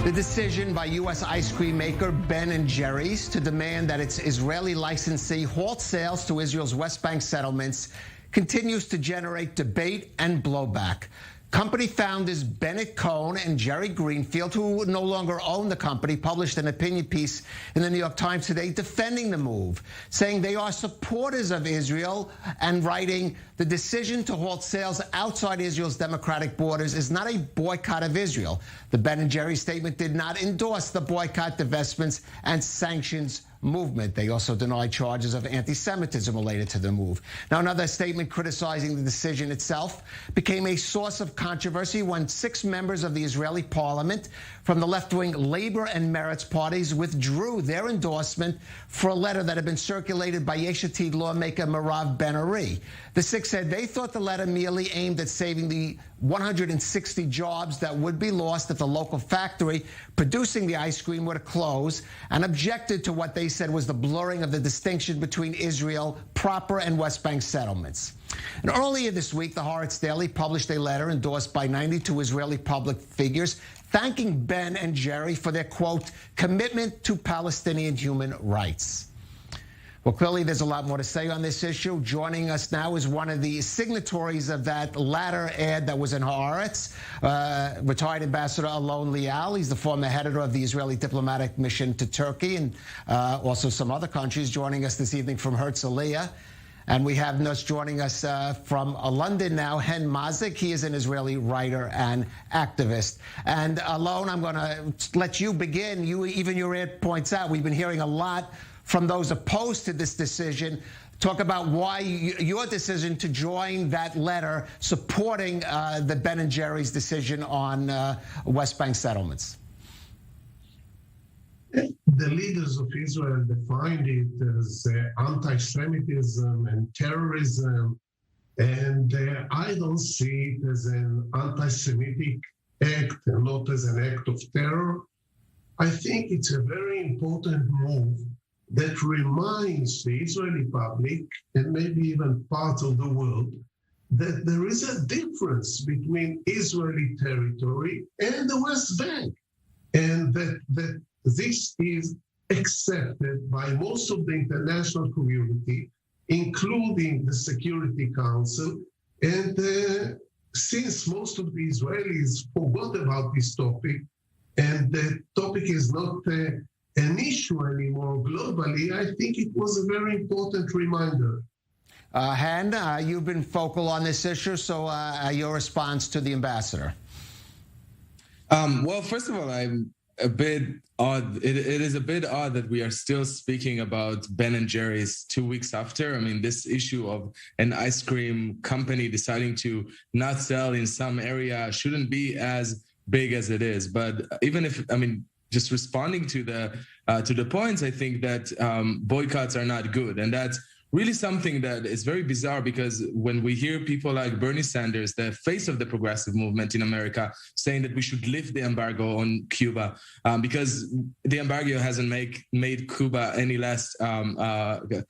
The decision by U.S. ice cream maker Ben & Jerry's to demand that its Israeli licensee halt sales to Israel's West Bank settlements continues to generate debate and blowback. Company founders Bennett Cohn and Jerry Greenfield, who no longer own the company, published an opinion piece in the New York Times today defending the move, saying they are supporters of Israel and writing, the decision to halt sales outside Israel's democratic borders is not a boycott of Israel. The Ben & Jerry's statement did not endorse the boycott, divestments, and sanctions movement. They also denied charges of anti-Semitism related to the move. Now, another statement criticizing the decision itself became a source of controversy when 6 members of the Israeli parliament from the left-wing Labor and Meretz parties withdrew their endorsement for a letter that had been circulated by Yesh Atid lawmaker Merav Ben-Ari. The 6 said they thought the letter merely aimed at saving the 160 jobs that would be lost if the local factory producing the ice cream were to close, and objected to what they said was the blurring of the distinction between Israel proper and West Bank settlements. And earlier this week, the Haaretz Daily published a letter endorsed by 92 Israeli public figures thanking Ben and Jerry for their, quote, commitment to Palestinian human rights. Well, clearly, there's a lot more to say on this issue. Joining us now is one of the signatories of that latter ad that was in Haaretz, retired Ambassador Alon Lial. He's the former editor of the Israeli diplomatic mission to Turkey and also some other countries. Joining us this evening from Herzliya. And we have joining us from London now, Hen Mazik. He is an Israeli writer and activist. And Alon, I'm going to let you begin. Even your ad points out, we've been hearing a lot from those opposed to this decision. Talk about why your decision to join that letter supporting the Ben & Jerry's decision on West Bank settlements. The leaders of Israel defined it as anti-Semitism and terrorism, and I don't see it as an anti-Semitic act and not as an act of terror. I think it's a very important move that reminds the Israeli public, and maybe even parts of the world, that there is a difference between Israeli territory and the West Bank, and that this is accepted by most of the international community, including the Security Council. And since most of the Israelis forgot about this topic, and the topic is not an issue anymore globally, I think it was a very important reminder. Han, you've been vocal on this issue, so your response to the ambassador? Well, first of all, I'm a bit odd. It is a bit odd that we are still speaking about Ben & Jerry's 2 weeks after. I mean, this issue of an ice cream company deciding to not sell in some area shouldn't be as big as it is. But even if, I mean, just responding to the points, I think that boycotts are not good. And that's really something that is very bizarre, because when we hear people like Bernie Sanders, the face of the progressive movement in America, saying that we should lift the embargo on Cuba because the embargo hasn't made Cuba any less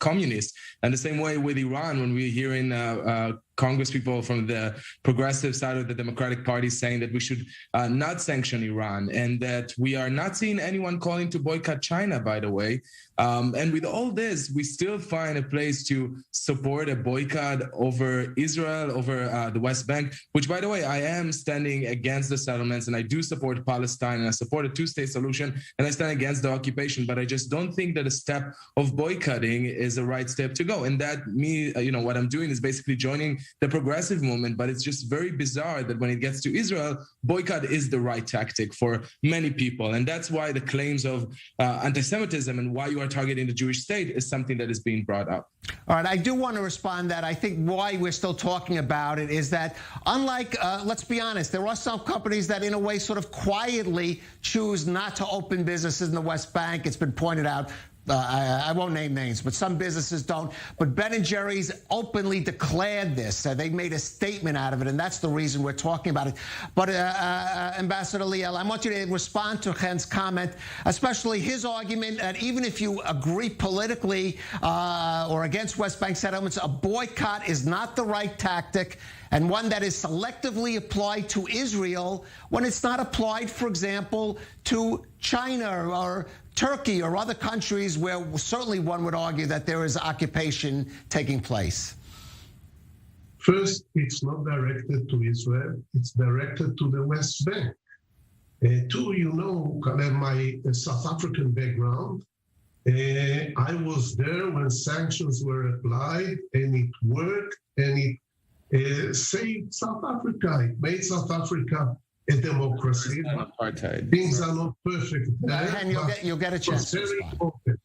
communist. And the same way with Iran, when we're hearing Congress people from the progressive side of the Democratic Party saying that we should not sanction Iran, and that we are not seeing anyone calling to boycott China, by the way. And with all this, we still find a place to support a boycott over Israel, over the West Bank, which, by the way, I am standing against the settlements, and I do support Palestine, and I support a two-state solution, and I stand against the occupation. But I just don't think that a step of boycotting is the right step to go. And that what I'm doing is basically joining the progressive movement. But it's just very bizarre that when it gets to Israel, boycott is the right tactic for many people. And that's why the claims of anti-Semitism and why you are targeting the Jewish state is something that is being brought up. All right, I do want to respond that I think why we're still talking about it is that unlike, let's be honest, there are some companies that in a way sort of quietly choose not to open businesses in the West Bank. It's been pointed out I won't name names, but some businesses don't. But Ben & Jerry's openly declared this. They made a statement out of it, and that's the reason we're talking about it. But Ambassador Liel, I want you to respond to Chen's comment, especially his argument that even if you agree politically or against West Bank settlements, a boycott is not the right tactic, and one that is selectively applied to Israel when it's not applied, for example, to China or Turkey or other countries where certainly one would argue that there is occupation taking place? First, it's not directed to Israel, it's directed to the West Bank. Two, you know, Calev, my South African background. I was there when sanctions were applied, and it worked, and it saved South Africa. It made South Africa a democracy. Apartheid. Things are not perfect there, And you'll get a chance to very respond. open.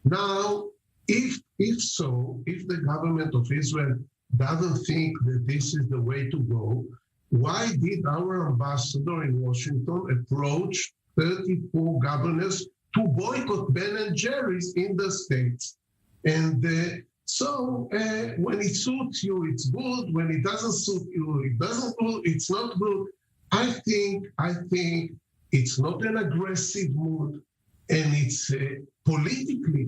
Now, if the government of Israel doesn't think that this is the way to go, why did our ambassador in Washington approach 34 governors to boycott Ben & Jerry's in the States? And so when it suits you, it's good. When it doesn't suit you, it doesn't good. It's not good. I think it's not an aggressive mood, and it's politically.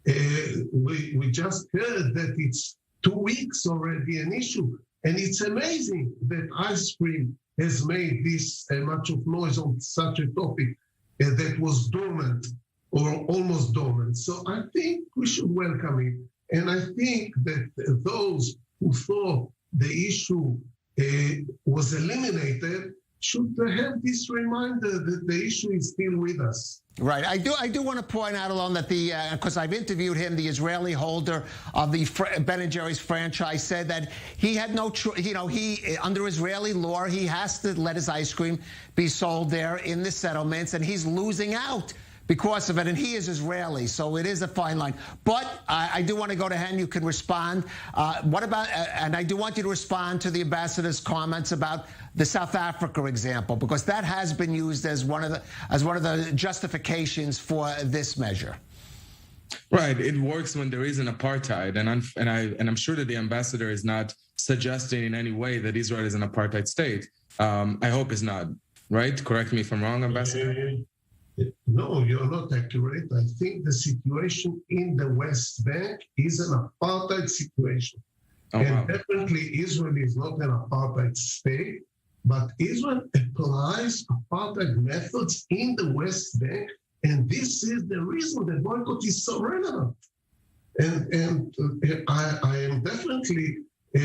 We just heard that it's 2 weeks already an issue, and it's amazing that ice cream has made this much of noise on such a topic that was dormant or almost dormant. So I think we should welcome it, and I think that those who thought the issue was eliminated should have this reminder that the issue is still with us. Right. I do want to point out, Alon, that because I've interviewed him, the Israeli holder of the Ben & Jerry's franchise said that he had no, he under Israeli law, he has to let his ice cream be sold there in the settlements, and he's losing out because of it, and he is Israeli, so it is a fine line. But I do want to go to Hen. You can respond. What about? And I do want you to respond to the ambassador's comments about the South Africa example, because that has been used as one of the justifications for this measure. Right. It works when there is an apartheid, and I'm sure that the ambassador is not suggesting in any way that Israel is an apartheid state. I hope it's not. Right. Correct me if I'm wrong, Ambassador. No, you're not accurate. I think the situation in the West Bank is an apartheid situation. And definitely Israel is not an apartheid state, but Israel applies apartheid methods in the West Bank, and this is the reason that boycott is so relevant. And I am definitely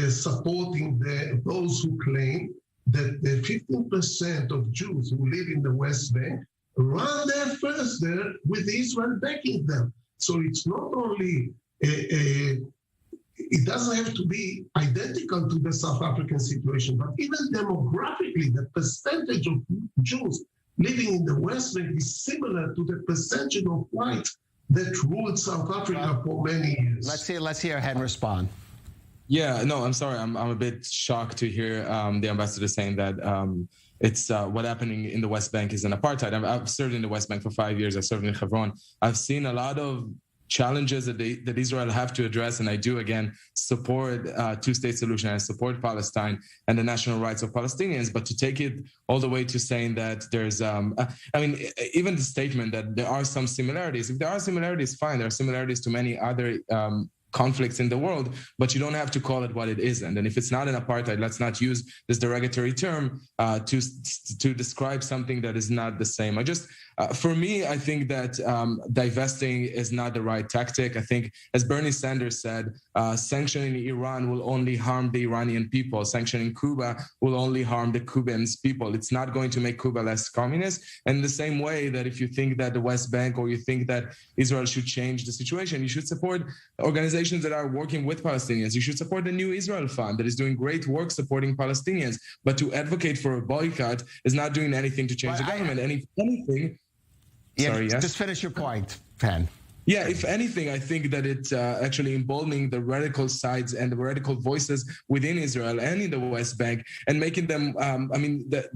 supporting those who claim that the 15% of Jews who live in the West Bank run their affairs there with Israel backing them. So it's not only it doesn't have to be identical to the South African situation, but even demographically, the percentage of Jews living in the West Bank is similar to the percentage of whites that ruled South Africa for many years. Let's hear Hen respond. Yeah, no, I'm sorry. I'm a bit shocked to hear the ambassador saying that it's what happening in the West Bank is an apartheid. I've served in the West Bank for 5 years. I served in Hebron. I've seen a lot of challenges that Israel have to address, and I do again support two-state solution. I support Palestine and the national rights of Palestinians. But to take it all the way to saying that there's, even the statement that there are some similarities. If there are similarities, fine. There are similarities to many other conflicts in the world, but you don't have to call it what it isn't. And if it's not an apartheid, let's not use this derogatory term to describe something that is not the same. For me, I think that divesting is not the right tactic. I think, as Bernie Sanders said, sanctioning Iran will only harm the Iranian people. Sanctioning Cuba will only harm the Cuban people. It's not going to make Cuba less communist. And the same way that if you think that the West Bank or you think that Israel should change the situation, you should support organizations that are working with Palestinians. You should support the New Israel Fund that is doing great work supporting Palestinians. But to advocate for a boycott is not doing anything to change the government. And if anything, just finish your point, Hen. Yeah, if anything, I think that it's actually emboldening the radical sides and the radical voices within Israel and in the West Bank, and making them, the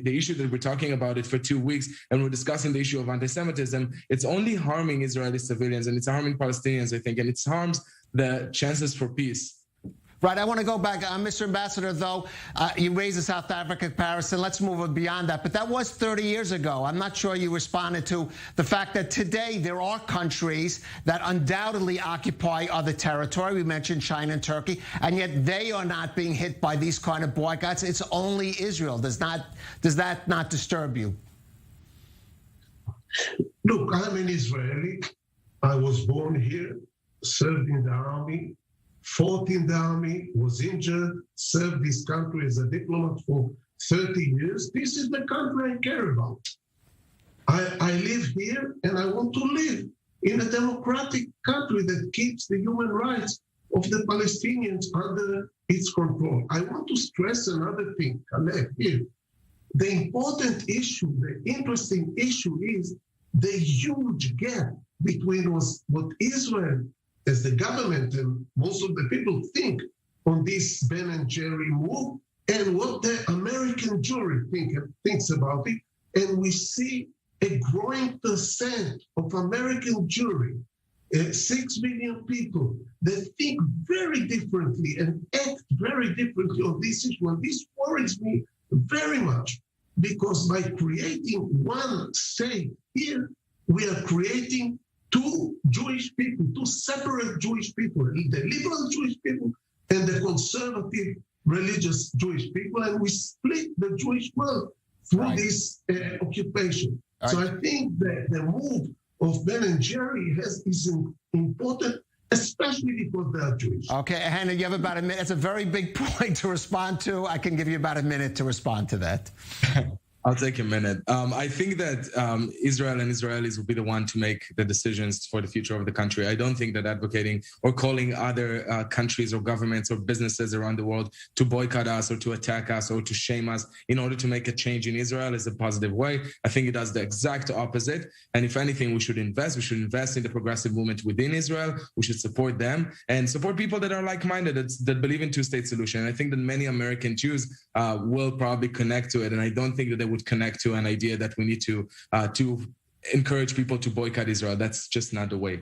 issue that we're talking about it for 2 weeks, and we're discussing the issue of anti-Semitism, it's only harming Israeli civilians, and it's harming Palestinians, I think, and it harms the chances for peace. Right. I want to go back. Mr. Ambassador, though, you raised the South Africa comparison. Let's move beyond that. But that was 30 years ago. I'm not sure you responded to the fact that today there are countries that undoubtedly occupy other territory. We mentioned China and Turkey, and yet they are not being hit by these kind of boycotts. It's only Israel. Does that not disturb you? Look, I'm an Israeli. I was born here, served in the army, fought in the army, was injured, served this country as a diplomat for 30 years. This is the country I care about. I live here and I want to live in a democratic country that keeps the human rights of the Palestinians under its control. I want to stress another thing, Calev, here. The important issue, the interesting issue is the huge gap between what Israel as the government and most of the people think on this Ben and Jerry move, and what the American jury thinks about it. And we see a growing percent of American jury, 6 million people, that think very differently and act very differently on this issue. And this worries me very much, because by creating one state here, we are creating two Jewish people, two separate Jewish people, the liberal Jewish people and the conservative religious Jewish people, and we split the Jewish world through this occupation. So I think that the move of Ben and Jerry is important, especially because they are Jewish. Okay, Hannah, you have about a minute. That's a very big point to respond to. I can give you about a minute to respond to that. I'll take a minute. I think that Israel and Israelis will be the one to make the decisions for the future of the country. I don't think that advocating or calling other countries or governments or businesses around the world to boycott us or to attack us or to shame us in order to make a change in Israel is a positive way. I think it does the exact opposite. And if anything, we should invest. We should invest in the progressive movement within Israel. We should support them and support people that are like-minded, that believe in two-state solution. And I think that many American Jews will probably connect to it. And I don't think that they would connect to an idea that we need to encourage people to boycott Israel. That's just not the way.